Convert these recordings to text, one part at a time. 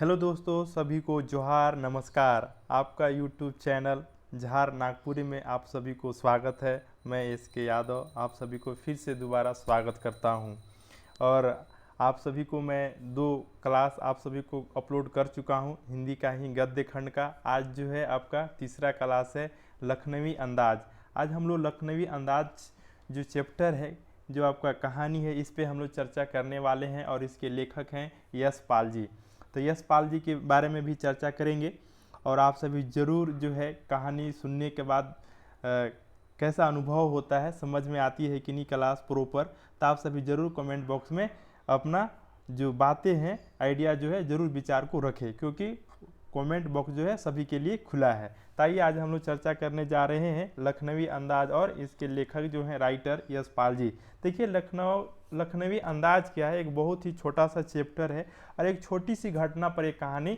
Hello दोस्तों, सभी को जोहार नमस्कार। आपका यूट्यूब चैनल जहार नागपुरी में आप सभी को स्वागत है। मैं एसके यादव आप सभी को फिर से दोबारा स्वागत करता हूं। और आप सभी को मैं 2 क्लास आप सभी को अपलोड कर चुका हूं, हिंदी का ही गद्य खंड का। आज जो है आपका तीसरा क्लास है लखनवी अंदाज। आज हम लोग लखनवी अंदाज जो चैप्टर है, जो आपका कहानी है, इस पे हम लोग चर्चा करने वाले हैं। और इसके लेखक हैं यशपाल जी। तो यशपाल जी के बारे में भी चर्चा करेंगे। और आप सभी ज़रूर जो है कहानी सुनने के बाद कैसा अनुभव होता है, समझ में आती है कि नहीं क्लास प्रॉपर, तो आप सभी ज़रूर कमेंट बॉक्स में अपना जो बातें हैं, आइडिया जो है ज़रूर विचार को रखें, क्योंकि कमेंट बॉक्स जो है सभी के लिए खुला है। ताइए आज हम लोग चर्चा करने जा रहे हैं लखनवी अंदाज और इसके लेखक जो हैं राइटर यशपाल जी। देखिए लखनवी अंदाज क्या है, एक बहुत ही छोटा सा चैप्टर है और एक छोटी सी घटना पर एक कहानी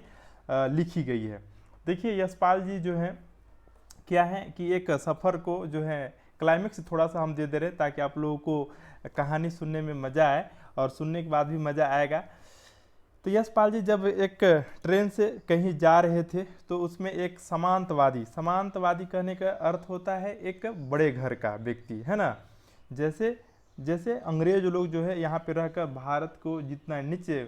लिखी गई है। देखिए यशपाल जी जो है क्या है कि एक सफ़र को जो है क्लाइमेक्स थोड़ा सा हम दे दे रहे हैं, ताकि आप लोगों को कहानी सुनने में मज़ा आए और सुनने के बाद भी मज़ा आएगा। तो यशपाल जी जब एक ट्रेन से कहीं जा रहे थे, तो उसमें एक समांतवादी कहने का अर्थ होता है एक बड़े घर का व्यक्ति, है ना। जैसे जैसे अंग्रेज लोग जो है यहाँ पे रहकर भारत को जितना नीचे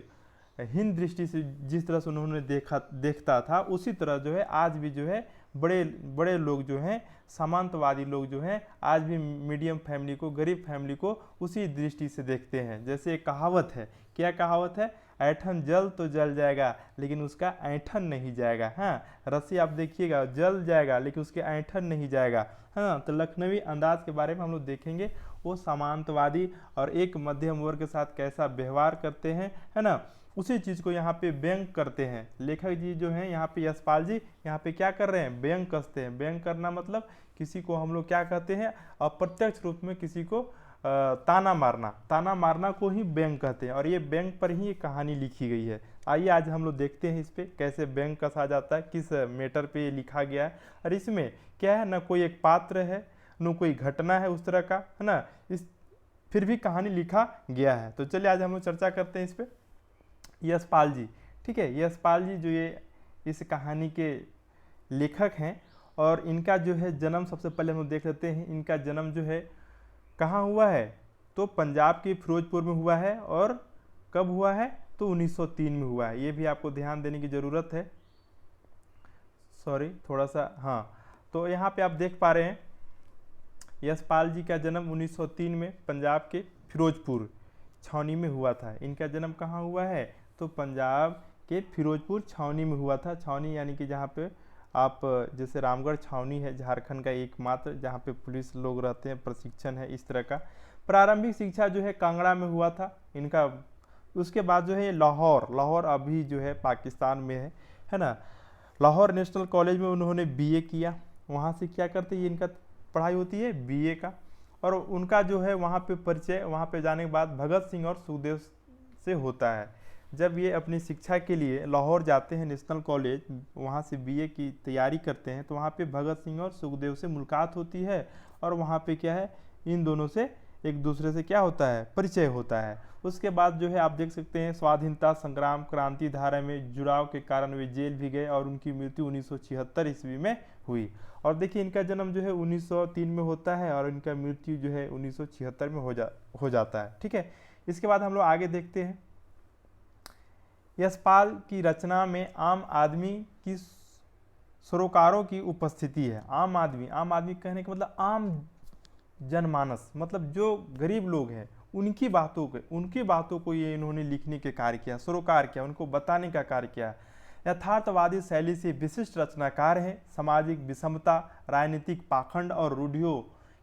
हीन दृष्टि से जिस तरह से उन्होंने देखता था, उसी तरह जो है आज भी जो है बड़े बड़े लोग जो हैं, सामंतवादी लोग जो हैं, आज भी मीडियम फैमिली को, गरीब फैमिली को उसी दृष्टि से देखते हैं। जैसे एक कहावत है, क्या कहावत है? ऐठन जल तो जल जाएगा लेकिन उसका ऐठन नहीं जाएगा। हाँ, रस्सी आप देखिएगा जल जाएगा लेकिन उसके ऐठन नहीं जाएगा। हाँ, तो लखनवी अंदाज के बारे में हम लोग देखेंगे, वो सामंतवादी और एक मध्यम वर्ग के साथ कैसा व्यवहार करते हैं, है ना। उसी चीज़ को यहाँ पे व्यंग करते हैं लेखक जी जो हैं यहाँ पे यशपाल जी, यहाँ पे क्या कर रहे हैं? व्यंग कसते हैं। व्यंग करना मतलब किसी को हम लोग क्या कहते हैं, अप्रत्यक्ष रूप में किसी को ताना मारना को ही व्यंग कहते हैं। और ये व्यंग पर ही ये कहानी लिखी गई है। आइए आज हम लोग देखते हैं इस पे कैसे व्यंग कसा जाता है, किस मैटर पे ये लिखा गया है। और इसमें क्या है, ना कोई एक पात्र है, न कोई घटना है उस तरह का, है ना। इस फिर भी कहानी लिखा गया है। तो चलिए आज हम लोग चर्चा करते हैं इस पे। यशपाल जी, ठीक है, यशपाल जी जो ये इस कहानी के लेखक हैं, और इनका जो है जन्म सबसे पहले हम लोग देख लेते हैं। इनका जन्म जो है कहाँ हुआ है, तो पंजाब के फिरोजपुर में हुआ है। और कब हुआ है, तो 1903 में हुआ है। ये भी आपको ध्यान देने की ज़रूरत है। सॉरी थोड़ा सा, हाँ, तो यहाँ पे आप देख पा रहे हैं यशपाल जी का जन्म 1903 में पंजाब के फिरोजपुर छावनी में हुआ था। इनका जन्म कहाँ हुआ है, तो पंजाब के फिरोजपुर छावनी में हुआ था। छावनी यानी कि जहाँ पे आप जैसे रामगढ़ छावनी है झारखंड का एकमात्र, जहाँ पे पुलिस लोग रहते हैं, प्रशिक्षण है इस तरह का। प्रारंभिक शिक्षा जो है कांगड़ा में हुआ था इनका। उसके बाद जो है लाहौर अभी जो है पाकिस्तान में है ना। लाहौर नेशनल कॉलेज में उन्होंने बीए किया। वहाँ से क्या करते हैं, इनका पढ़ाई होती है बीए का। और उनका जो है वहाँ पे परिचय, वहाँ पे जाने के बाद भगत सिंह और सुखदेव से होता है। जब ये अपनी शिक्षा के लिए लाहौर जाते हैं नेशनल कॉलेज, वहाँ से बीए की तैयारी करते हैं, तो वहाँ पे भगत सिंह और सुखदेव से मुलाकात होती है। और वहाँ पे क्या है, इन दोनों से एक दूसरे से क्या होता है, परिचय होता है। उसके बाद जो है आप देख सकते हैं स्वाधीनता संग्राम क्रांति धारा में जुड़ाव के कारण वे जेल भी गए और उनकी मृत्यु 1976 ईस्वी में हुई। और देखिए इनका जन्म जो है 1903 में होता है और इनका मृत्यु जो है 1976 में हो जाता है। ठीक है, इसके बाद हम लोग आगे देखते हैं। यशपाल की रचना में आम आदमी की सरोकारों की उपस्थिति है। आम आदमी कहने का मतलब आम जनमानस, मतलब जो गरीब लोग हैं उनकी बातों को ये इन्होंने लिखने के कार्य किया, सरोकार किया, उनको बताने का कार्य किया। यथार्थवादी शैली से विशिष्ट रचनाकार है। सामाजिक विषमता, राजनीतिक पाखंड और रूढ़ियों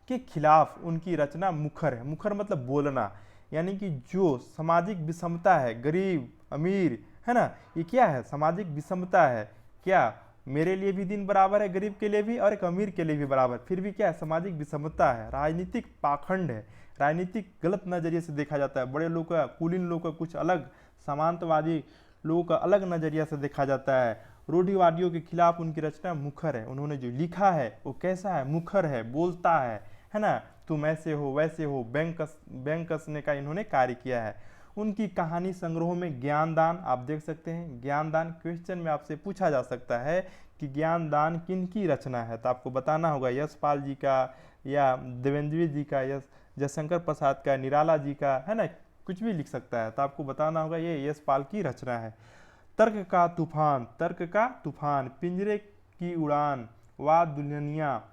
के खिलाफ उनकी रचना मुखर है। मुखर मतलब बोलना, यानी कि जो सामाजिक विषमता है, गरीब अमीर, है ना, ये क्या है, सामाजिक विषमता है। क्या मेरे लिए भी दिन बराबर है, गरीब के लिए भी और एक अमीर के लिए भी बराबर, फिर भी क्या है, सामाजिक विषमता है। राजनीतिक पाखंड है, राजनीतिक गलत नज़रिए से देखा जाता है। बड़े लोग का, कुलीन लोग का कुछ अलग, सामंतवादी लोगों का अलग नज़रिया से देखा जाता है। रूढ़िवादियों के खिलाफ उनकी रचना मुखर है। उन्होंने जो लिखा है वो कैसा है, मुखर है, बोलता है ना। तुम ऐसे हो वैसे हो, बैंक कसने का इन्होंने कार्य किया है। उनकी कहानी संग्रहों में ज्ञानदान, आप देख सकते हैं ज्ञानदान, क्वेश्चन में आपसे पूछा जा सकता है कि ज्ञानदान किन की रचना है, तो आपको बताना होगा यशपाल जी का या देवेंद्र जी का या जयशंकर प्रसाद का, निराला जी का, है ना, कुछ भी लिख सकता है, तो आपको बताना होगा ये यशपाल की रचना है। तर्क का तूफान, तर्क का तूफान, पिंजरे की उड़ान, वाह दुल्हनिया,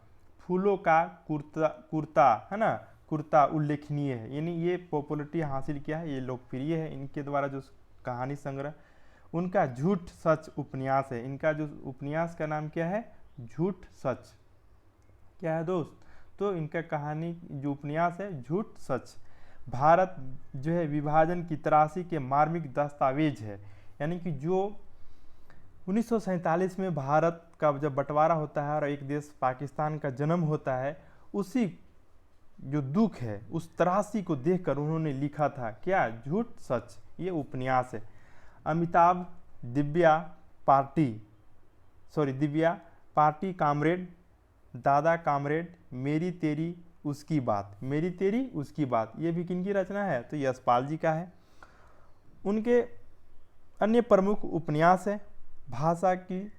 फूलों का कुर्ता, कुर्ता, है ना, कुर्ता उल्लेखनीय है, यानी ये पॉपुलरिटी हासिल किया है, ये लोकप्रिय है इनके द्वारा जो कहानी संग्रह। उनका झूठ सच उपन्यास है, इनका जो उपन्यास का नाम क्या है, झूठ सच, क्या है दोस्त, तो इनका कहानी जो उपन्यास है झूठ सच। भारत जो है विभाजन की तराशी के मार्मिक दस्तावेज है, यानी कि जो 1947 में भारत का जब बंटवारा होता है और एक देश पाकिस्तान का जन्म होता है, उसी जो दुख है उस तराशी को देखकर उन्होंने लिखा था क्या, झूठ सच, ये उपन्यास है। अमिताभ दिव्या पार्टी कामरेड, दादा कामरेड, मेरी तेरी उसकी बात, मेरी तेरी उसकी बात, ये भी किनकी रचना है, तो यशपाल जी का है। उनके अन्य प्रमुख उपन्यास है, भाषा की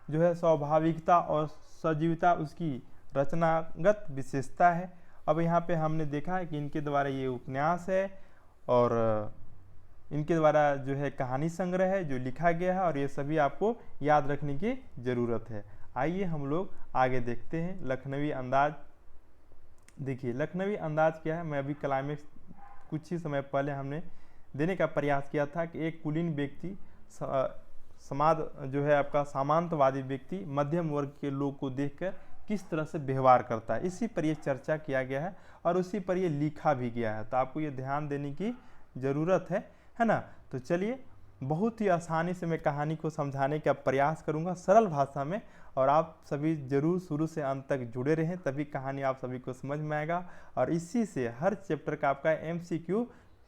जो है स्वाभाविकता और सजीवता उसकी रचनागत विशेषता है। अब यहाँ पे हमने देखा है कि इनके द्वारा ये उपन्यास है और इनके द्वारा जो है कहानी संग्रह है जो लिखा गया है, और ये सभी आपको याद रखने की ज़रूरत है। आइए हम लोग आगे देखते हैं लखनवी अंदाज। देखिए लखनवी अंदाज क्या है, मैं अभी क्लाइमेक्स कुछ ही समय पहले हमने देने का प्रयास किया था कि एक कुलीन व्यक्ति समाज जो है आपका सामंतवादी व्यक्ति मध्यम वर्ग के लोग को देखकर किस तरह से व्यवहार करता है, इसी पर ये चर्चा किया गया है और उसी पर ये लिखा भी गया है, तो आपको ये ध्यान देने की ज़रूरत है ना। तो चलिए बहुत ही आसानी से मैं कहानी को समझाने का प्रयास करूंगा सरल भाषा में, और आप सभी जरूर शुरू से अंत तक जुड़े रहें, तभी कहानी आप सभी को समझ में आएगा। और इसी से हर चैप्टर का आपका MCQ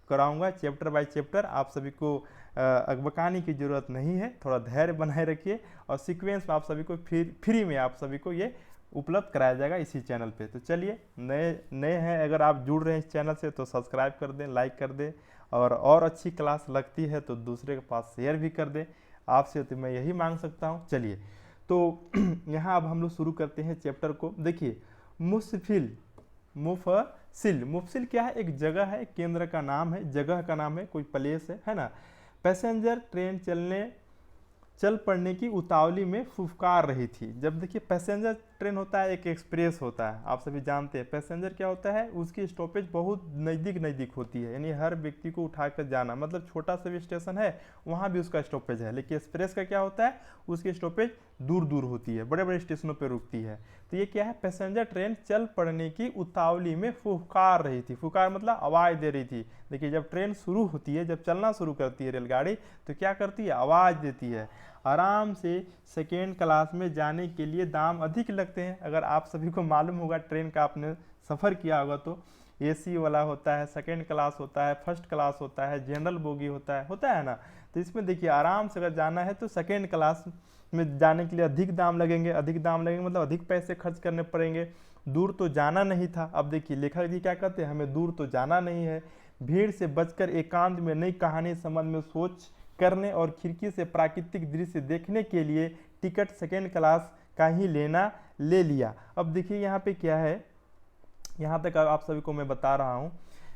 कराऊंगा, चैप्टर बाय चैप्टर, आप सभी को अकबकाने की ज़रूरत नहीं है, थोड़ा धैर्य बनाए रखिए, और सीक्वेंस में आप सभी को फ्री में आप सभी को ये उपलब्ध कराया जाएगा इसी चैनल पे। तो चलिए नए हैं अगर आप जुड़ रहे हैं इस चैनल से तो सब्सक्राइब कर दें, लाइक कर दें, और अच्छी क्लास लगती है तो दूसरे के पास शेयर भी कर दें, आपसे तो मैं यही मांग सकता हूँ। चलिए तो यहाँ अब हम लोग शुरू करते हैं चैप्टर को। देखिए मुफसिल क्या है, एक जगह है, केंद्र का नाम है, जगह का नाम है, कोई प्लेस है ना। पैसेंजर ट्रेन चल पड़ने की उतावली में फुफकार रही थी। जब देखिए पैसेंजर ट्रेन होता है एक एक्सप्रेस होता है, आप सभी जानते हैं। पैसेंजर क्या होता है, उसकी स्टॉपेज बहुत नज़दीक होती है, यानी हर व्यक्ति को उठाकर जाना, मतलब छोटा सा भी स्टेशन है वहाँ भी उसका स्टॉपेज है। लेकिन एक्सप्रेस का क्या होता है, उसकी स्टॉपेज दूर होती है, बड़े बड़े स्टेशनों पर रुकती है। तो ये क्या है, पैसेंजर ट्रेन चल पड़ने की उतावली में फुफकार रही थी। फुफकार मतलब आवाज़ दे रही थी। देखिए जब ट्रेन शुरू होती है, जब चलना शुरू करती है रेलगाड़ी, तो क्या करती है, आवाज़ देती है। आराम से सेकेंड क्लास में जाने के लिए दाम अधिक लगते हैं। अगर आप सभी को मालूम होगा, ट्रेन का आपने सफ़र किया होगा तो AC वाला होता है, सेकेंड क्लास होता है, फर्स्ट क्लास होता है, जनरल बोगी होता है ना। तो इसमें देखिए आराम से अगर जाना है तो सेकेंड क्लास में जाने के लिए अधिक दाम लगेंगे मतलब अधिक पैसे खर्च करने पड़ेंगे। दूर तो जाना नहीं था। अब देखिए लेखक जी क्या कहते हैं, हमें दूर तो जाना नहीं है, भीड़ से बचकर एकांत में नई कहानी संबंध में सोच करने और खिड़की से प्राकृतिक दृश्य देखने के लिए टिकट सेकेंड क्लास का ही ले लिया। अब देखिए यहाँ पे क्या है, यहाँ तक आप सभी को मैं बता रहा हूँ।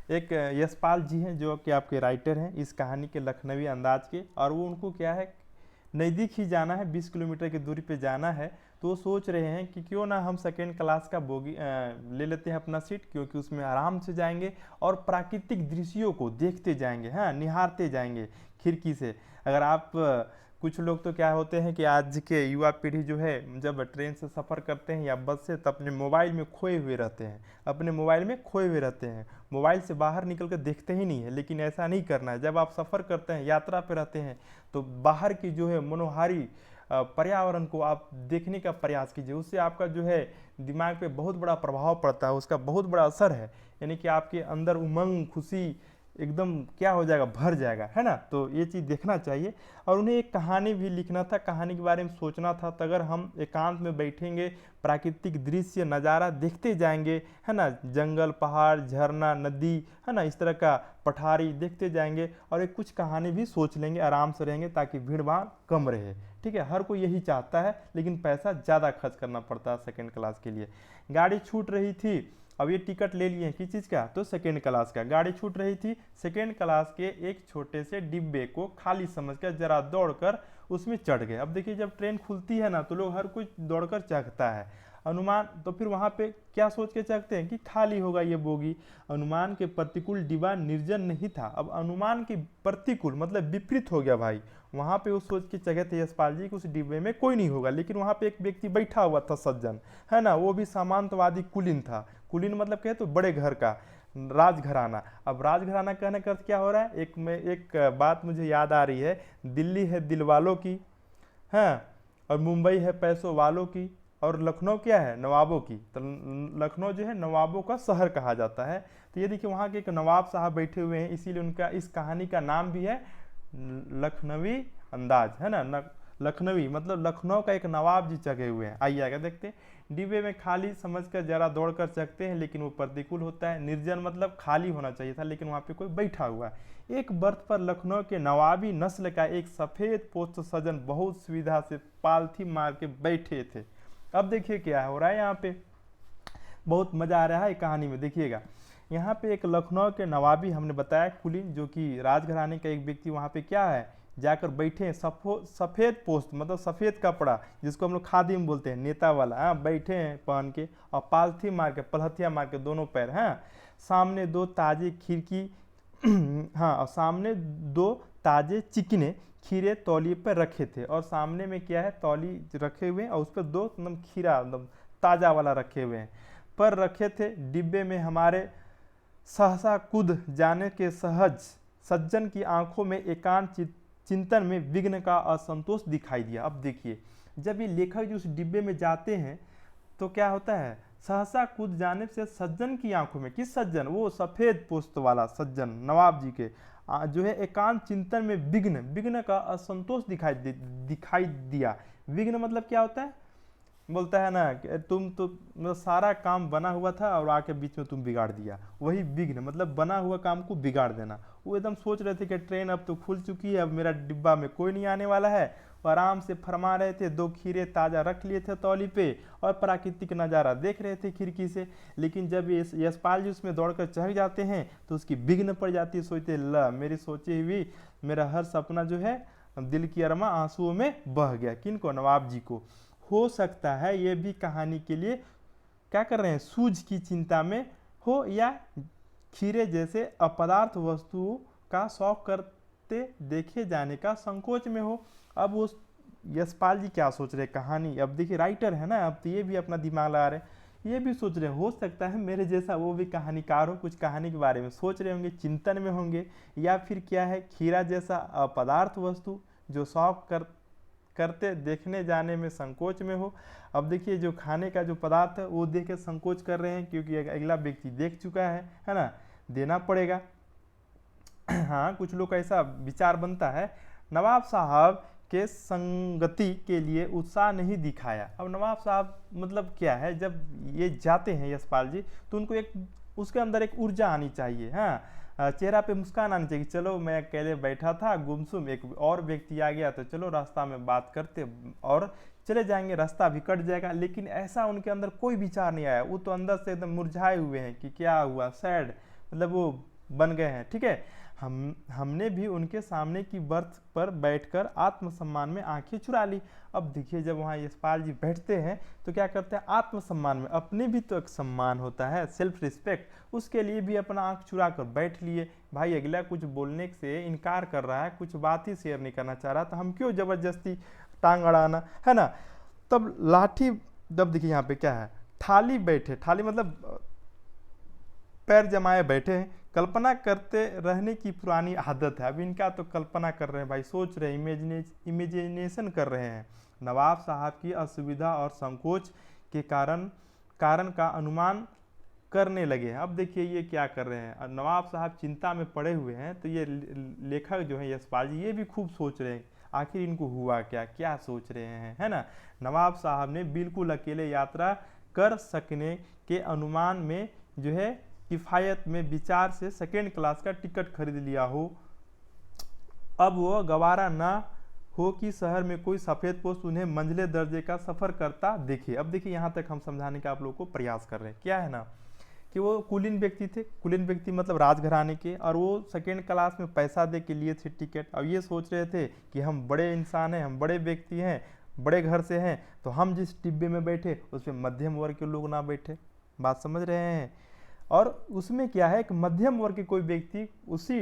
एक यशपाल जी हैं जो कि आपके राइटर हैं इस कहानी के लखनवी अंदाज के, और वो उनको क्या है नज़दीक ही जाना है, 20 किलोमीटर की दूरी पे जाना है। तो वो सोच रहे हैं कि क्यों ना हम सेकेंड क्लास का बोगी ले लेते हैं अपना सीट, क्योंकि उसमें आराम से जाएंगे और प्राकृतिक दृश्यों को देखते जाएंगे, हाँ निहारते जाएंगे खिड़की से। अगर आप कुछ लोग तो क्या होते हैं कि आज के युवा पीढ़ी जो है जब ट्रेन से सफ़र करते हैं या बस से, तो अपने मोबाइल में खोए हुए रहते हैं, मोबाइल से बाहर निकल कर देखते ही नहीं है। लेकिन ऐसा नहीं करना है। जब आप सफ़र करते हैं, यात्रा पर रहते हैं, तो बाहर की जो है मनोहारी पर्यावरण को आप देखने का प्रयास कीजिए। उससे आपका जो है दिमाग पे बहुत बड़ा प्रभाव पड़ता है, उसका बहुत बड़ा असर है। यानी कि आपके अंदर उमंग, खुशी एकदम क्या हो जाएगा, भर जाएगा, है ना। तो ये चीज़ देखना चाहिए। और उन्हें एक कहानी भी लिखना था, कहानी के बारे में सोचना था। तो अगर हम एकांत में बैठेंगे, प्राकृतिक दृश्य नज़ारा देखते जाएंगे, है ना, जंगल, पहाड़, झरना, नदी, है ना, इस तरह का पठारी देखते जाएंगे और एक कुछ कहानी भी सोच लेंगे, आराम से रहेंगे ताकि भीड़ भाड़ कम रहे। ठीक है, हर कोई यही चाहता है, लेकिन पैसा ज़्यादा खर्च करना पड़ता है सेकेंड क्लास के लिए। गाड़ी छूट रही थी, अब ये टिकट ले लिए हैं किस चीज़ का, तो सेकेंड क्लास का। गाड़ी छूट रही थी, सेकेंड क्लास के एक छोटे से डिब्बे को खाली समझकर जरा दौड़कर उसमें चढ़ गए। अब देखिए जब ट्रेन खुलती है ना तो लोग हर कोई दौड़कर चढ़ता है, अनुमान तो फिर वहाँ पे क्या सोच के चढ़ते हैं कि खाली होगा ये बोगी। अनुमान के प्रतिकूल डिब्बा निर्जन नहीं था। अब अनुमान के प्रतिकूल मतलब विपरीत हो गया भाई। वहाँ पे वो सोच के चढ़े थे यशपाल जी कि उस डिब्बे में कोई नहीं होगा, लेकिन वहाँ पे एक व्यक्ति बैठा हुआ था सज्जन, है ना, वो भी सामंतवादी कुलीन था। कुलीन मतलब क्या है, तो बड़े घर का, राजघराना। अब राजघराना कहने का अर्थ क्या हो रहा है, एक बात मुझे याद आ रही है, दिल्ली है दिल वालों की, है, और मुंबई है पैसों वालों की, और लखनऊ क्या है, नवाबों की। तो लखनऊ जो है नवाबों का शहर कहा जाता है। तो ये देखिए वहाँ के एक नवाब साहब बैठे हुए हैं, इसीलिए उनका इस कहानी का नाम भी है लखनवी अंदाज, है ना। लखनवी मतलब लखनऊ का एक नवाब जी जगे हुए हैं। आइए आगे देखते हैं। डिब्बे में खाली समझकर जरा दौड़कर चखते हैं, लेकिन वो प्रतिकूल होता है। निर्जन मतलब खाली होना चाहिए था, लेकिन वहाँ पे कोई बैठा हुआ है। एक बर्थ पर लखनऊ के नवाबी नस्ल का एक सफ़ेद पोस्त सजन बहुत सुविधा से पालथी मार के बैठे थे। अब देखिए क्या हो रहा है यहाँ पे, बहुत मज़ा आ रहा है कहानी में, देखिएगा। यहाँ पे एक लखनऊ के नवाबी, हमने बताया कुलीन, जो कि राजघराने का एक व्यक्ति वहाँ पे क्या है, जाकर बैठे हैं। सफ़ेद पोस्त मतलब सफ़ेद कपड़ा, जिसको हम लोग खादिम बोलते हैं, नेता वाला, हाँ, बैठे हैं पहन के, और पालथी मार के, पलहथिया मार के दोनों पैर, हैं। सामने दो ताजे खिड़की हाँ, और सामने दो ताजे चिकने खीरे तौलिए पर रखे थे। और सामने में क्या है, तौली रखे हुए हैं, और उस पर दो एकदम खीरा एकदम ताज़ा वाला रखे हुए हैं पर रखे थे। डिब्बे में हमारे सहसा कूद जाने के सहज सज्जन की आंखों में एकांत चिंतन में विघ्न का असंतोष दिखाई दिया। अब देखिए जब ये लेखक जो उस डिब्बे में जाते हैं तो क्या होता है, सहसा कूद जाने से सज्जन की आंखों में, किस सज्जन, वो सफ़ेद पोस्त वाला सज्जन नवाब जी के, जो है एकांत चिंतन में विघ्न का असंतोष दिखाई दिया। विघ्न मतलब क्या होता है, बोलता है ना कि तुम तो मतलब सारा काम बना हुआ था और आके बीच में तुम बिगाड़ दिया, वही विघ्न मतलब बना हुआ काम को बिगाड़ देना। वो एकदम सोच रहे थे कि ट्रेन अब तो खुल चुकी है, अब मेरा डिब्बा में कोई नहीं आने वाला है, वो आराम से फरमा रहे थे, दो खीरे ताज़ा रख लिए थे तौली पे और प्राकृतिक नज़ारा देख रहे थे खिड़की से। लेकिन जब यशपाल जी उसमें दौड़कर चढ़ जाते हैं तो उसकी विघ्न पड़ जाती है। सोचते ला मेरी सोची हुई मेरा हर सपना जो है दिल की अरमा आंसुओं में बह गया। किनको, नवाब जी को। हो सकता है ये भी कहानी के लिए क्या कर रहे हैं, सूझ की चिंता में हो, या खीरे जैसे अपदार्थ वस्तुओं का शौक करते देखे जाने का संकोच में हो। अब वो यशपाल जी क्या सोच रहे कहानी, अब देखिए राइटर है ना, अब तो ये भी अपना दिमाग लगा रहे, ये भी सोच रहे हो सकता है मेरे जैसा वो भी कहानीकार हो, कुछ कहानी के बारे में सोच रहे होंगे, चिंतन में होंगे। या फिर क्या है, खीरा जैसा अपदार्थ वस्तु जो शौक करते देखने जाने में संकोच में हो। अब देखिए जो खाने का जो पदार्थ है वो देख के संकोच कर रहे हैं, क्योंकि अगला व्यक्ति देख चुका है ना, देना पड़ेगा। हाँ, कुछ लोग का ऐसा विचार बनता है। नवाब साहब के संगति के लिए उत्साह नहीं दिखाया। अब नवाब साहब मतलब क्या है, जब ये जाते हैं यशपाल जी तो उनको एक उसके अंदर एक ऊर्जा आनी चाहिए, हाँ, चेहरा पे मुस्कान आनी चाहिए। चलो मैं अकेले बैठा था गुमसुम, एक और व्यक्ति आ गया तो चलो रास्ता में बात करते और चले जाएंगे, रास्ता भी कट जाएगा। लेकिन ऐसा उनके अंदर कोई विचार नहीं आया, वो तो अंदर से एकदम मुरझाए हुए हैं कि क्या हुआ, सैड मतलब वो बन गए हैं। ठीक है, हमने भी उनके सामने की बर्थ पर बैठकर आत्मसम्मान में आंखें चुरा ली। अब देखिए जब वहाँ यशपाल जी बैठते हैं तो क्या करते हैं, आत्मसम्मान में, अपने भी तो एक सम्मान होता है, सेल्फ रिस्पेक्ट, उसके लिए भी अपना आंख चुरा कर बैठ लिए। भाई अगला कुछ बोलने से इनकार कर रहा है, कुछ बात ही शेयर नहीं करना चाह रहा, तो हम क्यों ज़बरदस्ती टांग अड़ाना, है ना। तब लाठी, जब देखिए यहाँ पे क्या है, थाली बैठे, थाली मतलब पैर जमाए बैठे हैं, कल्पना करते रहने की पुरानी आदत है। अब इनका तो कल्पना कर रहे हैं भाई, सोच रहे हैं, इमेजिनेशन कर रहे हैं। नवाब साहब की असुविधा और संकोच के कारण का अनुमान करने लगे हैं। अब देखिए ये क्या कर रहे हैं, और नवाब साहब चिंता में पड़े हुए हैं। तो ये लेखक जो है यशपाल जी, ये भी खूब सोच रहे हैं आखिर इनको हुआ क्या, क्या सोच रहे हैं, है ना। नवाब साहब ने बिल्कुल अकेले यात्रा कर सकने के अनुमान में जो है किफ़ायत में विचार से सेकेंड क्लास का टिकट खरीद लिया हो। अब वो गवारा ना हो कि शहर में कोई सफ़ेद पोस्ट उन्हें मंझले दर्जे का सफ़र करता देखे। अब देखिए यहाँ तक हम समझाने का आप लोगों को प्रयास कर रहे हैं। क्या है ना कि वो कुलीन व्यक्ति थे, कुलीन व्यक्ति मतलब राजघराने के, और वो सेकेंड क्लास में पैसा दे के लिए थे टिकट। अब ये सोच रहे थे कि हम बड़े इंसान हैं, हम बड़े व्यक्ति हैं, बड़े घर से हैं, तो हम जिस डिब्बे में बैठे उसमें मध्यम वर्ग के लोग ना बैठे। बात समझ रहे हैं। और उसमें क्या है कि मध्यम वर्ग के कोई व्यक्ति उसी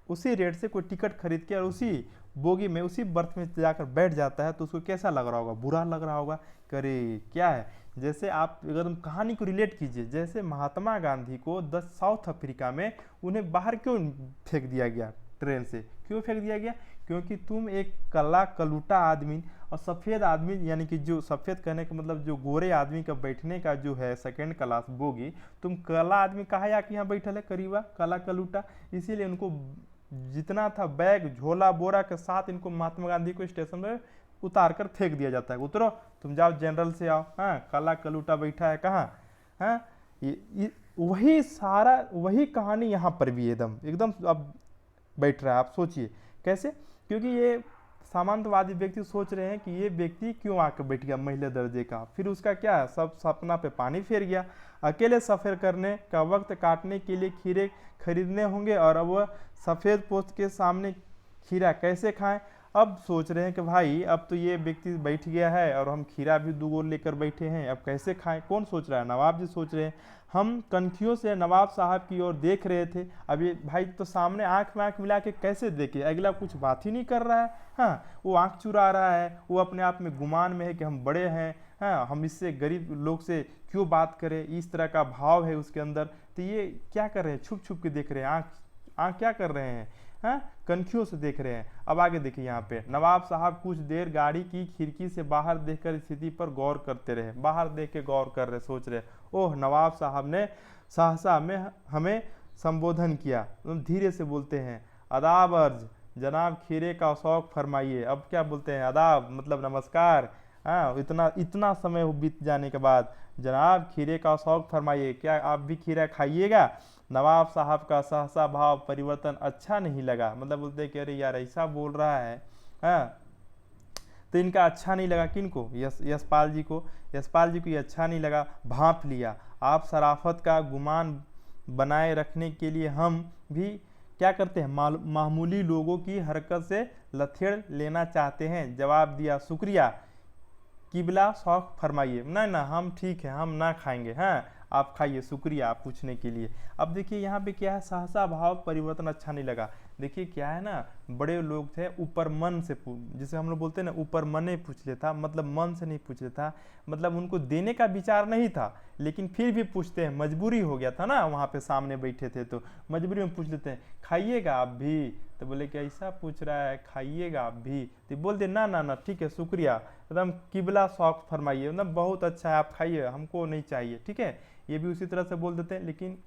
उसी रेट से कोई टिकट खरीद के और उसी बोगी में, उसी बर्थ में जाकर बैठ जाता है, तो उसको कैसा लग रहा होगा, बुरा लग रहा होगा। करे क्या है, जैसे आप अगर तुम कहानी को रिलेट कीजिए, जैसे महात्मा गांधी को साउथ अफ्रीका में उन्हें बाहर क्यों फेंक दिया गया, ट्रेन से क्यों फेंक दिया गया, क्योंकि तुम एक काला कलूटा आदमी और सफ़ेद आदमी, यानी कि जो सफ़ेद कहने का मतलब जो गोरे आदमी का बैठने का जो है सेकेंड क्लास बोगी, तुम काला आदमी कहा या कि यहाँ बैठल है करीबा काला कलूटा। इसीलिए उनको जितना था बैग झोला बोरा के साथ इनको महात्मा गांधी को स्टेशन में उतार कर फेंक दिया जाता है। उतरो तुम जाओ जनरल से आओ, हाँ काला कलूटा बैठा है कहाँ, हाँ ये वही सारा वही कहानी यहाँ पर भी एकदम एकदम अब बैठ रहा है। आप सोचिए कैसे, क्योंकि ये सामंतवादी व्यक्ति सोच रहे हैं कि ये व्यक्ति क्यों आकर बैठ गया महिला दर्जे का, फिर उसका क्या है, सब सपना पे पानी फेर गया। अकेले सफ़र करने का वक्त काटने के लिए खीरे खरीदने होंगे, और अब वह सफ़ेद पोस्ट के सामने खीरा कैसे खाएं। अब सोच रहे हैं कि भाई अब तो ये व्यक्ति बैठ गया है और हम खीरा भी 2 गोल लेकर बैठे हैं, अब कैसे खाएं। कौन सोच रहा है, नवाब जी सोच रहे हैं। हम कनखियों से नवाब साहब की ओर देख रहे थे। अब ये भाई तो सामने आंख में आंख मिला के कैसे देखे, अगला कुछ बात ही नहीं कर रहा है, हाँ वो आंख चुरा रहा है, वो अपने आप में गुमान में है कि हम बड़े हैं, हाँ हम इससे गरीब लोग से क्यों बात करें, इस तरह का भाव है उसके अंदर। तो ये क्या कर रहे हैं, छुप छुप के देख रहे हैं, आँख क्या कर रहे हैं, हाँ कनखियों से देख रहे हैं। अब आगे देखिए यहाँ पे नवाब साहब कुछ देर गाड़ी की खिड़की से बाहर देखकर स्थिति पर गौर करते रहे, बाहर देख के गौर कर रहे, सोच रहे ओह नवाब साहब ने सहसा में हमें संबोधन किया। धीरे से बोलते हैं आदाब अर्ज जनाब, खीरे का शौक फरमाइए। अब क्या बोलते हैं, आदाब मतलब नमस्कार, हाँ इतना समय बीत जाने के बाद जनाब खीरे का शौक फरमाइए, क्या आप भी खीरा खाइएगा। नवाब साहब का सहसा भाव परिवर्तन अच्छा नहीं लगा, मतलब बोलते कि अरे यार ऐसा बोल रहा है, हाँ तो इनका अच्छा नहीं लगा। किनको, यशपाल जी को, यशपाल जी को ये अच्छा नहीं लगा। भांप लिया, आप शराफत का गुमान बनाए रखने के लिए हम भी क्या करते हैं, मामूली लोगों की हरकत से लथेड़ लेना चाहते हैं। जवाब दिया शुक्रिया, किबला शौक फरमाइए। ना ना हम ठीक है, हम ना खाएंगे, हाँ आप खाइए, शुक्रिया आप पूछने के लिए। अब देखिए यहाँ पे क्या है, सहसा भाव परिवर्तन अच्छा नहीं लगा। देखिए क्या है ना, बड़े लोग थे ऊपर मन से जिसे हम लोग बोलते हैं ना ऊपर मन ही पूछ लेता, मतलब मन से नहीं पूछ लेता, मतलब उनको देने का विचार नहीं था, लेकिन फिर भी पूछते हैं, मजबूरी हो गया था ना, वहाँ पे सामने बैठे थे तो मजबूरी में पूछ लेते हैं खाइएगा आप भी। तो बोले कि ऐसा पूछ रहा है खाइएगा आप भी, तो बोल दे ना ना ना ठीक है शुक्रिया, एकदम किबला शौक फरमाइए, मतलब बहुत अच्छा है आप खाइए, हमको नहीं चाहिए, ठीक है। ये भी उसी तरह से बोल देते हैं, लेकिन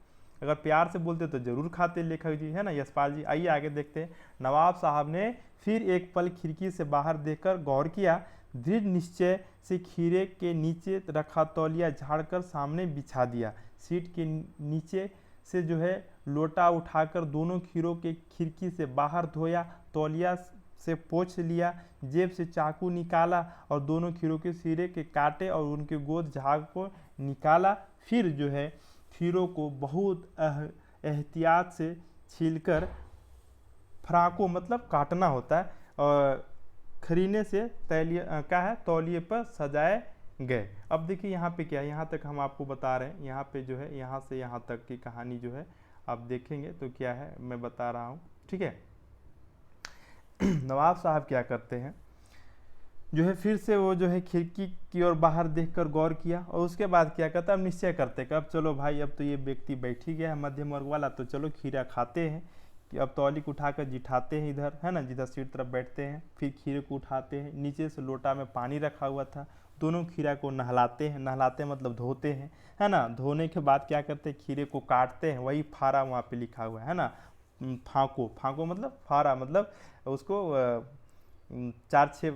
अगर प्यार से बोलते तो जरूर खाते लेखक जी, है ना यशपाल जी। आइए आगे देखते हैं। नवाब साहब ने फिर एक पल खिड़की से बाहर देखकर गौर किया। दृढ़ निश्चय से खीरे के नीचे रखा तौलिया झाड़कर सामने बिछा दिया। सीट के नीचे से जो है लोटा उठाकर दोनों खीरों के खिड़की से बाहर धोया, तौलिया से पोंछ लिया, जेब से चाकू निकाला और दोनों खीरों के सिरे के काटे और उनके गोद झाग को निकाला। फिर जो है खीरों को बहुत एहतियात से छीलकर फ्राकों मतलब काटना होता है, और खरीने से तौलिए पर सजाए गए। अब देखिए यहाँ पे क्या है, यहाँ तक हम आपको बता रहे हैं, यहाँ पे जो है यहाँ से यहाँ तक की कहानी जो है आप देखेंगे तो क्या है मैं बता रहा हूँ, ठीक है। नवाब साहब क्या करते हैं, जो है फिर से वो जो है खिड़की की ओर बाहर देखकर गौर किया, और उसके बाद क्या करता है, अब निश्चय करते कि अब चलो भाई अब तो ये व्यक्ति बैठ ही गया है मध्यम वर्ग वाला, तो चलो खीरा खाते हैं। कि अब तौली को उठाकर जिठाते हैं इधर, है ना जिधर सीट तरफ बैठते हैं, फिर खीरे को उठाते हैं। नीचे से लोटा में पानी रखा हुआ था, दोनों खीरा को नहलाते हैं, नहलाते मतलब धोते हैं, है ना। धोने के बाद क्या करते हैं, खीरे को काटते हैं, वही फारा वहाँ पे लिखा हुआ है ना। फाको, फाको मतलब फारा, मतलब उसको 4-6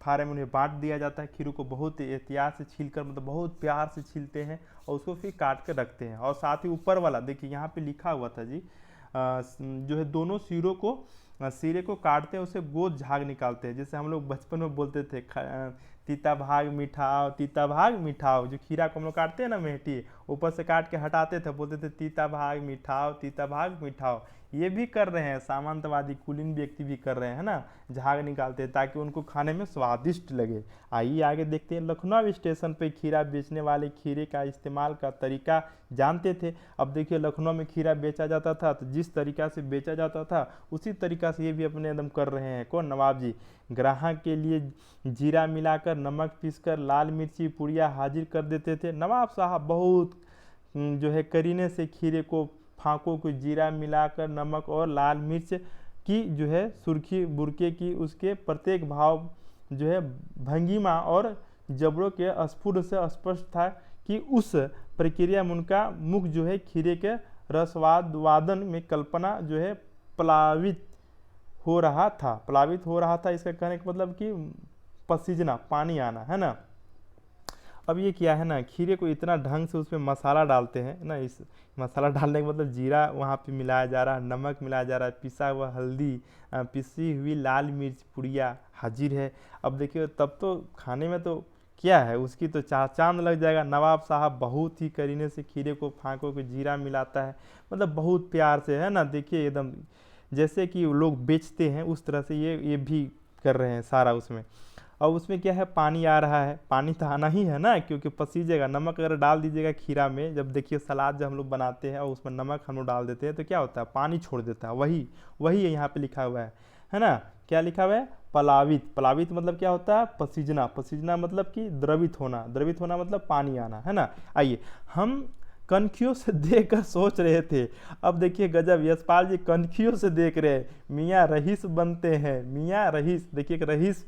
फारे में उन्हें बांट दिया जाता है। खीरों को बहुत एहतियात से छीलकर, मतलब बहुत प्यार से छीलते हैं और उसको फिर काट कर रखते हैं। और साथ ही ऊपर वाला देखिए यहाँ पे लिखा हुआ था जी, जो है दोनों सिरों को, सिरे को काटते हैं, उसे गोद झाग निकालते हैं। जैसे हम लोग बचपन में बोलते थे तीता भाग मिठाओ, तीता भाग मिठाओ। जो खीरा को हम लोग काटते हैं ना मेहटी, ऊपर से काट के हटाते थे, बोलते थे तीता भाग मिठाओ, तीता भाग मिठाओ। ये भी कर रहे हैं, सामंतवादी कुलीन व्यक्ति भी कर रहे हैं ना, झाग निकालते हैं ताकि उनको खाने में स्वादिष्ट लगे। आइए आगे देखते हैं। लखनऊ स्टेशन पे खीरा बेचने वाले खीरे का इस्तेमाल का तरीका जानते थे। अब देखिए लखनऊ में खीरा बेचा जाता था, तो जिस तरीका से बेचा जाता था उसी तरीका से ये भी अपने एकदम कर रहे हैं। कौन? नवाब जी। ग्राहक के लिए जीरा मिलाकर, नमक पीसकर, लाल मिर्ची पुड़िया हाजिर कर देते थे। नवाब साहब बहुत जो है करीने से खीरे को, फाकों को जीरा मिलाकर, नमक और लाल मिर्च की जो है सुर्खी बुरके की, उसके प्रत्येक भाव जो है भंगिमा और जबड़ों के स्फुट से स्पष्ट था कि उस प्रक्रिया में उनका मुख जो है खीरे के रसवाद वादन में कल्पना जो है प्लावित हो रहा था, प्लावित हो रहा था। इसका कहने का मतलब कि पसीजना, पानी आना, है ना। अब ये क्या है ना, खीरे को इतना ढंग से उसमें मसाला डालते हैं ना, इस मसाला डालने का मतलब जीरा वहाँ पे मिलाया जा रहा है, नमक मिलाया जा रहा है, पिसा हुआ हल्दी, पिसी हुई लाल मिर्च पुड़िया हाजिर है। अब देखिए तब तो खाने में तो क्या है, उसकी तो चांद लग जाएगा। नवाब साहब बहुत ही करीने से खीरे को, फाकों को जीरा मिलाता है, मतलब बहुत प्यार से, है ना। देखिए एकदम जैसे कि लोग बेचते हैं उस तरह से ये भी कर रहे हैं सारा उसमें। और उसमें क्या है, पानी आ रहा है, पानी तो आना ही है ना, क्योंकि पसीजेगा। नमक अगर डाल दीजिएगा खीरा में, जब देखिए सलाद जब हम लोग बनाते हैं और उसमें नमक हम लोग डाल देते हैं तो क्या होता है, पानी छोड़ देता है। वही वही यहाँ पे लिखा हुआ है ना। क्या लिखा हुआ है? प्लावित। प्लावित मतलब क्या होता है? पसीजना। पसीजना मतलब कि द्रवित होना, द्रवित होना मतलब पानी आना, है ना। आइए हम कनखियों से देखकर सोच रहे थे। अब देखिए गजब, यशपाल जी कनखियों से देख रहे हैं। मियाँ रईस बनते हैं, मियाँ रईस। देखिए एक रईस,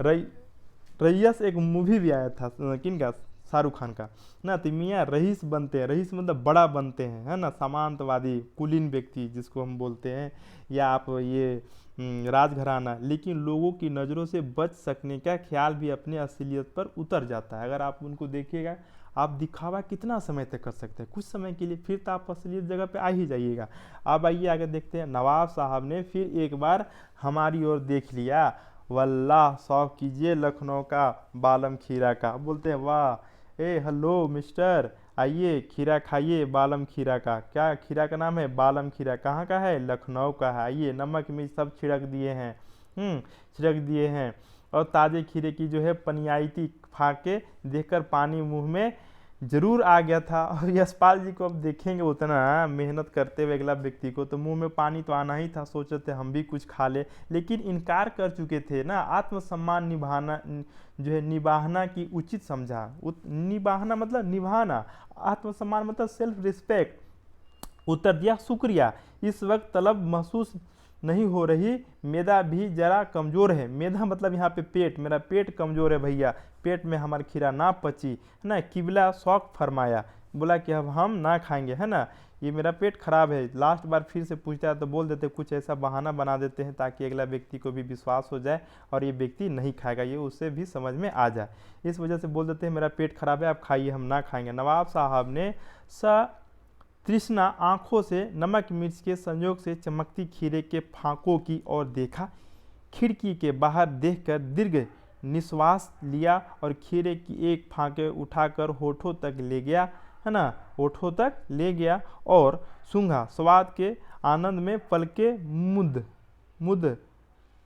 रईस एक मूवी भी आया था, किनका? शाहरुख खान का ना। तो मियाँ रईस बनते हैं, रईस मतलब बड़ा बनते हैं, है ना। सामंतवादी कुलीन व्यक्ति जिसको हम बोलते हैं, या आप ये राजघराना। लेकिन लोगों की नज़रों से बच सकने का ख्याल भी अपने असलियत पर उतर जाता है। अगर आप उनको देखिएगा, आप दिखावा कितना समय तक कर सकते हैं, कुछ समय के लिए, फिर तो आप असलियत जगह पे आ ही जाइएगा। अब आइए आगे देखते हैं। नवाब साहब ने फिर एक बार हमारी ओर देख लिया। वल्लाह शौक कीजिए लखनऊ का बालम खीरा का। बोलते हैं वाह, ए हेलो मिस्टर, आइए खीरा खाइए बालम खीरा का। क्या खीरा का नाम है? बालम खीरा। कहाँ का है? लखनऊ का है। आइए, नमक मिर्च सब छिड़क दिए हैं, छिड़क दिए हैं। और ताज़े खीरे की जो है पनियाईती फाके देखकर पानी मुंह में जरूर आ गया था। और यशपाल जी को अब देखेंगे उतना मेहनत करते हुए अगला व्यक्ति को, तो मुंह में पानी तो आना ही था। सोचे थे हम भी कुछ खा ले, लेकिन इनकार कर चुके थे ना। आत्मसम्मान निभाना जो है, निभाना की उचित समझा। निभाना मतलब निभाना, आत्मसम्मान मतलब सेल्फ रिस्पेक्ट। उत्तर दिया शुक्रिया, इस वक्त तलब महसूस नहीं हो रही। मैदा भी जरा कमज़ोर है। मैदा मतलब यहाँ पे पेट, मेरा पेट कमज़ोर है भैया, पेट में हमारी खीरा ना पची, है ना। किबला शौक फरमाया, बोला कि अब हम ना खाएंगे, है ना, ये मेरा पेट खराब है। लास्ट बार फिर से पूछता है तो बोल देते, कुछ ऐसा बहाना बना देते हैं ताकि अगला व्यक्ति को भी विश्वास हो जाए और ये व्यक्ति नहीं खाएगा, ये उससे भी समझ में आ जाए। इस वजह से बोल देते हैं मेरा पेट खराब है, आप खाइए, हम ना खाएंगे। नवाब साहब ने तृष्णा आंखों से नमक मिर्च के संयोग से चमकती खीरे के फाकों की ओर देखा। खिड़की के बाहर देखकर दीर्घ निश्वास लिया और खीरे की एक फाके उठाकर होठों तक ले गया, है ना, होठों तक ले गया और सूंघा। स्वाद के आनंद में पलके मुद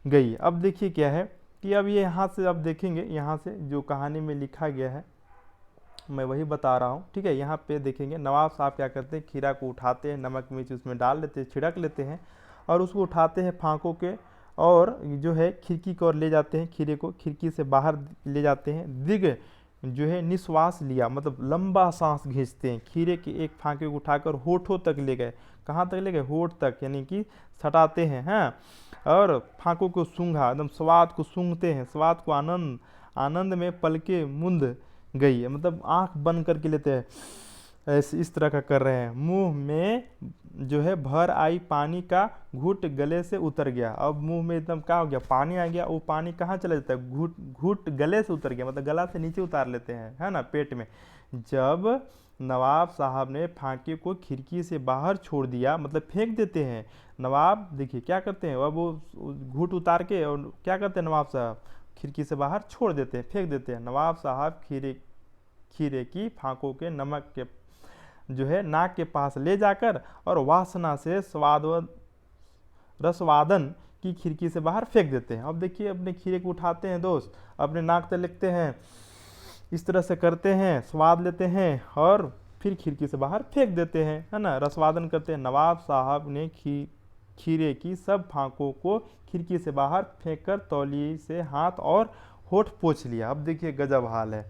गई। अब देखिए क्या है कि अब ये यहाँ से अब देखेंगे, यहाँ से जो कहानी में लिखा गया है मैं वही बता रहा हूँ, ठीक है। यहाँ पे देखेंगे नवाब साहब क्या करते हैं, खीरा को उठाते हैं, नमक मिर्च उसमें डाल लेते हैं, छिड़क लेते हैं और उसको उठाते हैं फाकों के, और जो है खिड़की की ओर ले जाते हैं। खीरे को खिड़की से बाहर ले जाते हैं। दीर्घ जो है निश्वास लिया, मतलब लंबा सांस खींचते हैं। खीरे के एक फाके को उठाकर होठों तक ले गए। कहाँ तक ले गए? होठ तक, यानी कि सटाते हैं, हाँ। और फाकों को सूंघा, एकदम स्वाद को सूंघते हैं, स्वाद को आनंद में पलके मूंद गई, मतलब आंख बंद करके लेते हैं, ऐसे इस तरह का कर रहे हैं। मुंह में जो है भर आई पानी का घूंट गले से उतर गया। अब मुंह में एकदम क्या हो गया, पानी आ गया। वो पानी कहाँ चला जाता है, घूंट घूंट गले से उतर गया, मतलब गला से नीचे उतार लेते हैं, है ना, पेट में। जब नवाब साहब ने फांके को खिड़की से बाहर छोड़ दिया, मतलब फेंक देते हैं। नवाब देखिए क्या करते हैं, अब वो घूंट उतार के और क्या करते हैं नवाब साहब, खिड़की से बाहर छोड़ देते हैं, फेंक देते हैं। नवाब साहब खीरे की फांकों के नमक के जो है नाक के पास ले जाकर और वासना से रसवादन की खिड़की से बाहर फेंक देते हैं। अब देखिए अपने खीरे को उठाते हैं दोस्त, अपने नाक तक लिखते हैं, इस तरह से करते हैं, स्वाद लेते हैं और फिर खिड़की से बाहर फेंक देते हैं, है ना, रसवादन करते हैं। नवाब साहब ने खीरे की सब फांकों को खिड़की से बाहर फेंककर तौलिए से हाथ और होठ पोंछ लिया। अब देखिए गजब हाल है।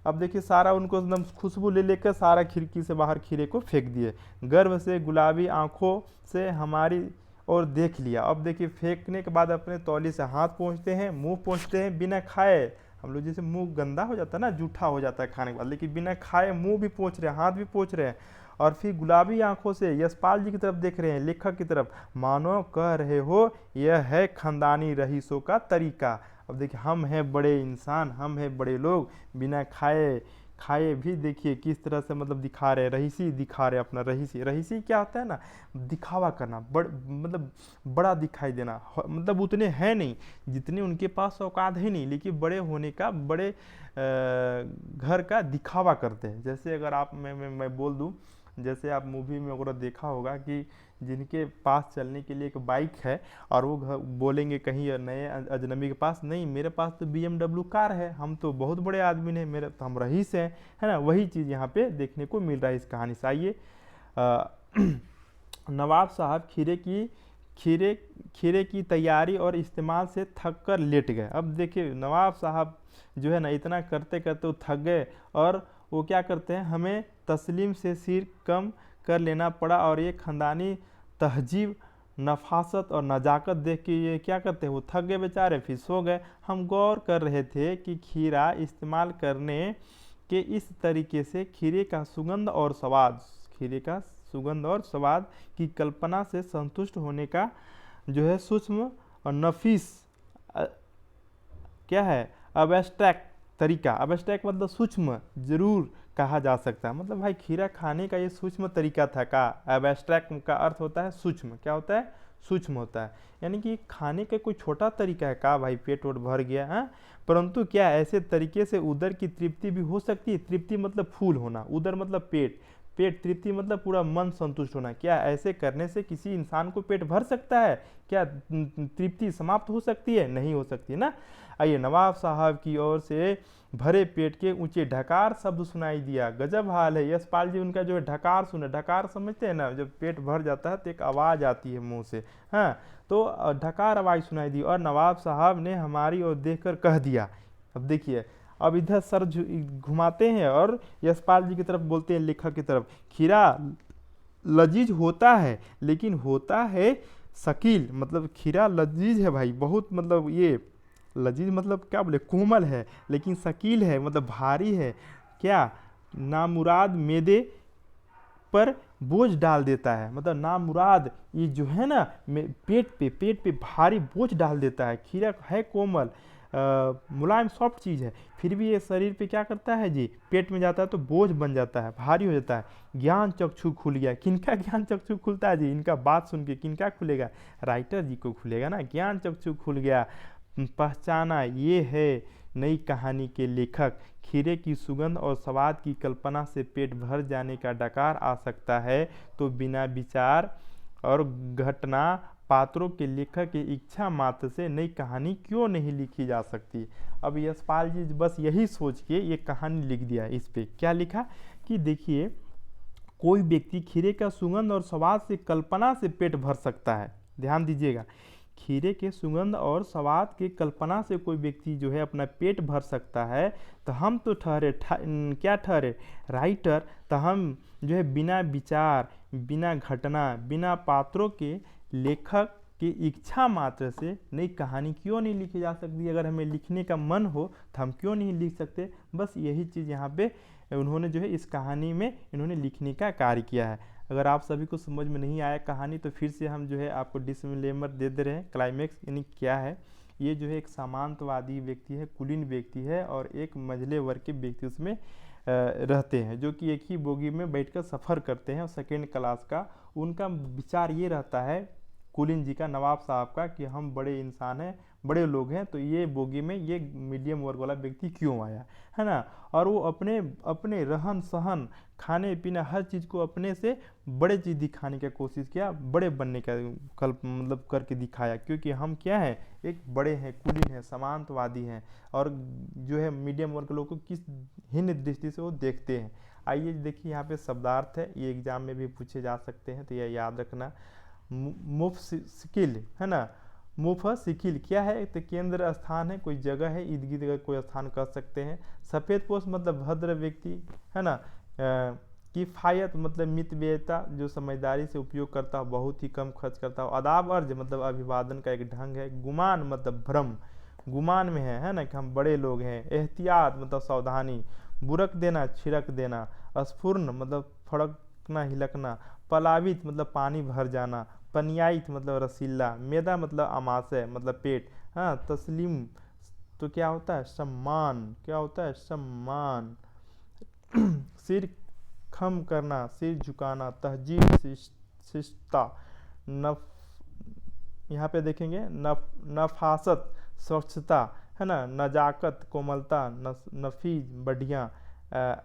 अब देखिए सारा उनको एकदम खुशबू ले लेकर सारा खिड़की से बाहर खीरे को फेंक दिए। गर्व से गुलाबी आंखों से हमारी और देख लिया। अब देखिए फेंकने के बाद अपने तौली से हाथ पोंछते हैं, मुंह पोंछते हैं बिना खाए। हम लोग जैसे मुंह गंदा हो जाता है ना, जूठा हो जाता है खाने के बाद, लेकिन बिना खाए मुंह भी पोंछ रहे हैं, हाथ भी पोंछ रहे हैं। और फिर गुलाबी आंखों से यशपाल जी की तरफ देख रहे हैं, लेखक की तरफ, मानो कह रहे हो यह है खानदानी रईसों का तरीका। अब देखिए हम हैं बड़े इंसान, हम हैं बड़े लोग, बिना खाए भी देखिए किस तरह से मतलब दिखा रहे, रईसी दिखा रहे अपना। रईसी क्या होता है ना, दिखावा करना, मतलब बड़ा दिखाई देना, मतलब उतने हैं नहीं जितने उनके पास औकात है नहीं, लेकिन बड़े होने का, बड़े घर का दिखावा करते हैं। जैसे अगर आप मैं बोल दूं, जैसे आप मूवी में वगैरह देखा होगा कि जिनके पास चलने के लिए एक बाइक है और वो बोलेंगे कहीं नए अजनबी के पास, नहीं मेरे पास तो BMW कार है, हम तो बहुत बड़े आदमी हैं, मेरे तो हम रईस हैं, है ना। वही चीज़ यहाँ पे देखने को मिल रहा है इस कहानी से। आइए नवाब साहब खीरे की तैयारी और इस्तेमाल से थक कर लेट गए। अब देखिए नवाब साहब जो है ना इतना करते करते वो थक गए और वो क्या करते हैं, हमें तस्लीम से सिर कम कर लेना पड़ा और ये खानदानी तहजीब, नफासत और नजाकत देख के ये क्या करते हैं, वो थक गए बेचारे, फिर सो गए। हम गौर कर रहे थे कि खीरा इस्तेमाल करने के इस तरीके से खीरे का सुगंध और स्वाद की कल्पना से संतुष्ट होने का जो है सूक्ष्म और नफीस क्या है, अबस्ट्रैक्ट तरीका। अबस्ट्रैक्ट मतलब सूक्ष्म जरूर कहा जा सकता है, मतलब भाई खीरा खाने का ये सूक्ष्म तरीका था का। एब्स्ट्रैक्ट का अर्थ होता है सूक्ष्म, क्या होता है, सूक्ष्म होता है, यानी कि खाने का कोई छोटा तरीका है का भाई, पेट वोट भर गया है, परंतु क्या ऐसे तरीके से उदर की तृप्ति भी हो सकती है। तृप्ति मतलब फूल होना, उदर मतलब पेट, तृप्ति मतलब पूरा मन संतुष्ट होना। क्या ऐसे करने से किसी इंसान को पेट भर सकता है, क्या तृप्ति समाप्त हो सकती है, नहीं हो सकती ना। आइए नवाब साहब की ओर से भरे पेट के ऊंचे ढकार शब्द सुनाई दिया। गजब हाल है। यशपाल जी उनका जो है ढकार सुने, ढकार समझते हैं ना, जब पेट भर जाता है तो एक आवाज़ आती है मुंह से, हाँ, तो ढकार आवाज़ सुनाई दी और नवाब साहब ने हमारी ओर देखकर कह दिया। अब देखिए अब इधर सर घुमाते हैं और यशपाल जी की तरफ बोलते हैं, लेखक की तरफ, खीरा लजीज होता है लेकिन होता है शकील, मतलब खीरा लजीज है भाई बहुत, मतलब ये लजीज मतलब क्या बोले, कोमल है, लेकिन शकील है मतलब भारी है, क्या नामुराद मैदे पर बोझ डाल देता है, मतलब नामुराद ये जो है ना पेट पे भारी बोझ डाल देता है। खीरा है कोमल, मुलायम सॉफ्ट चीज़ है, फिर भी ये शरीर पे क्या करता है जी, पेट में जाता है तो बोझ बन जाता है, भारी हो जाता है। ज्ञान चक्षु खुल गया। किनका ज्ञान चक्षु खुलता है जी, इनका बात सुन के किनका खुलेगा, राइटर जी को खुलेगा ना। ज्ञान चक्षु खुल गया, पहचाना ये है नई कहानी के लेखक। खीरे की सुगंध और स्वाद की कल्पना से पेट भर जाने का डकार आ सकता है, तो बिना विचार और घटना पात्रों के लेखक की इच्छा मात्र से नई कहानी क्यों नहीं लिखी जा सकती। अब यशपाल जी बस यही सोच के ये कहानी लिख दिया। इस पे क्या लिखा कि देखिए कोई व्यक्ति खीरे का सुगंध और स्वाद से कल्पना से पेट भर सकता है, ध्यान दीजिएगा, खीरे के सुगंध और स्वाद की कल्पना से कोई व्यक्ति जो है अपना पेट भर सकता है, तो हम तो क्या ठहरे राइटर, तो हम जो है बिना विचार, बिना घटना, बिना पात्रों के लेखक कि इच्छा मात्र से नई कहानी क्यों नहीं लिखी जा सकती। अगर हमें लिखने का मन हो तो हम क्यों नहीं लिख सकते। बस यही चीज़ यहाँ पे उन्होंने जो है इस कहानी में इन्होंने लिखने का कार्य किया है। अगर आप सभी को समझ में नहीं आया कहानी तो फिर से हम जो है आपको डिस्क्लेमर दे दे रहे हैं। क्लाइमेक्स यानी क्या है, ये जो है एक सामंतवादी व्यक्ति है, कुलीन व्यक्ति है और एक मझले वर्ग के व्यक्ति उसमें रहते हैं, जो कि एक ही बोगी में बैठकर सफ़र करते हैं। और सेकेंड क्लास का उनका विचार ये रहता है, कुलीन जी का, नवाब साहब का, कि हम बड़े इंसान हैं, बड़े लोग हैं, तो ये बोगी में ये मीडियम वर्ग वाला व्यक्ति क्यों आया है ना। और वो अपने अपने रहन सहन, खाने पीना, हर चीज़ को अपने से बड़े चीज़ दिखाने की कोशिश किया, बड़े बनने का कल्प मतलब करके दिखाया, क्योंकि हम क्या है, एक बड़े हैं, कुलीन हैं, सामंतवादी हैं और जो है मीडियम वर्ग के लोग को किस हीन दृष्टि से वो देखते हैं। आइए देखिए यहाँ पे शब्दार्थ है, ये एग्जाम में भी पूछे जा सकते हैं, तो यह याद रखना। मुफस्सिल है ना, मुफस्सिल क्या है, तो केंद्र स्थान है, कोई जगह है, इर्द गिर्द कोई स्थान कह सकते हैं। सफ़ेद पोश मतलब भद्र व्यक्ति है ना। किफ़ायत मतलब मितव्ययिता, जो समझदारी से उपयोग करता हो, बहुत ही कम खर्च करता हो। अदाब अर्ज मतलब अभिवादन का एक ढंग है। गुमान मतलब भ्रम, गुमान में है ना कि हम बड़े लोग हैं। एहतियात मतलब सावधानी। बुरक देना, छिड़क देना। अस्फुर्न मतलब फड़कना, हिलकना। पलावित मतलब पानी भर जाना। पनियाइत मतलब रसीला। मेदा मतलब आमाशय मतलब पेट। हाँ, तस्लीम तो क्या होता है, सम्मान, क्या होता है, सम्मान। सिर खम करना, सिर झुकाना। तहजीब शिष्टता। नफ यहाँ पे देखेंगे नफासत स्वच्छता है ना। नजाकत कोमलता। नफीज बढ़िया।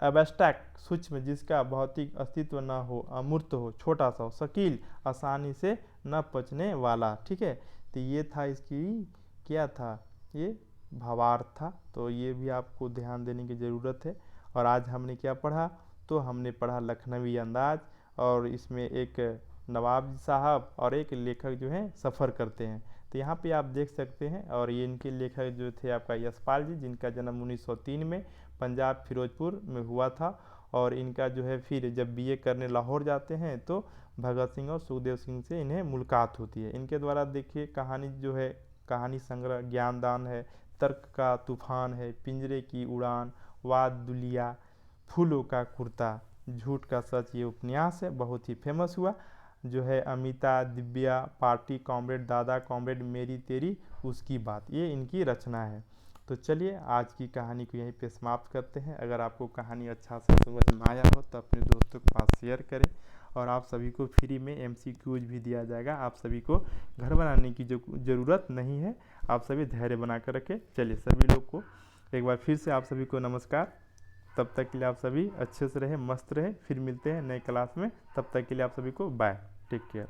एब्स्ट्रैक्ट सूक्ष्म, जिसका भौतिक अस्तित्व न हो, अमूर्त हो, छोटा सा हो। शकील आसानी से न पचने वाला। ठीक है, तो ये था इसकी, क्या था, ये भावार्थ था। तो ये भी आपको ध्यान देने की ज़रूरत है। और आज हमने क्या पढ़ा, तो हमने पढ़ा लखनवी अंदाज, और इसमें एक नवाब साहब और एक लेखक जो हैं सफ़र करते हैं। तो यहाँ पे आप देख सकते हैं, और ये इनके लेखक जो थे आपका यशपाल जी, जिनका जन्म 1903 में पंजाब फिरोजपुर में हुआ था। और इनका जो है फिर जब बीए करने लाहौर जाते हैं तो भगत सिंह और सुखदेव सिंह से इन्हें मुलाकात होती है। इनके द्वारा देखिए कहानी जो है, कहानी संग्रह ज्ञानदान है, तर्क का तूफान है, पिंजरे की उड़ान, वाद दुलिया, फूलों का कुर्ता, झूठ का सच, ये उपन्यास है, बहुत ही फेमस हुआ। जो है अमिता, दिव्या, पार्टी, कॉमरेड, दादा, कॉमरेड, मेरी तेरी, उसकी बात, ये इनकी रचना है। तो चलिए आज की कहानी को यहीं पे समाप्त करते हैं। अगर आपको कहानी अच्छा से समझ में आया हो तो अपने दोस्तों के पास शेयर करें। और आप सभी को फ्री में MCQs भी दिया जाएगा। आप सभी को घर बनाने की जो ज़रूरत नहीं है, आप सभी धैर्य बना कर रखें। चलिए सभी लोग को एक बार फिर से आप सभी को नमस्कार। तब तक के लिए आप सभी अच्छे से रहें, मस्त रहें। फिर मिलते हैं नए क्लास में। तब तक के लिए आप सभी को बाय, टेक केयर।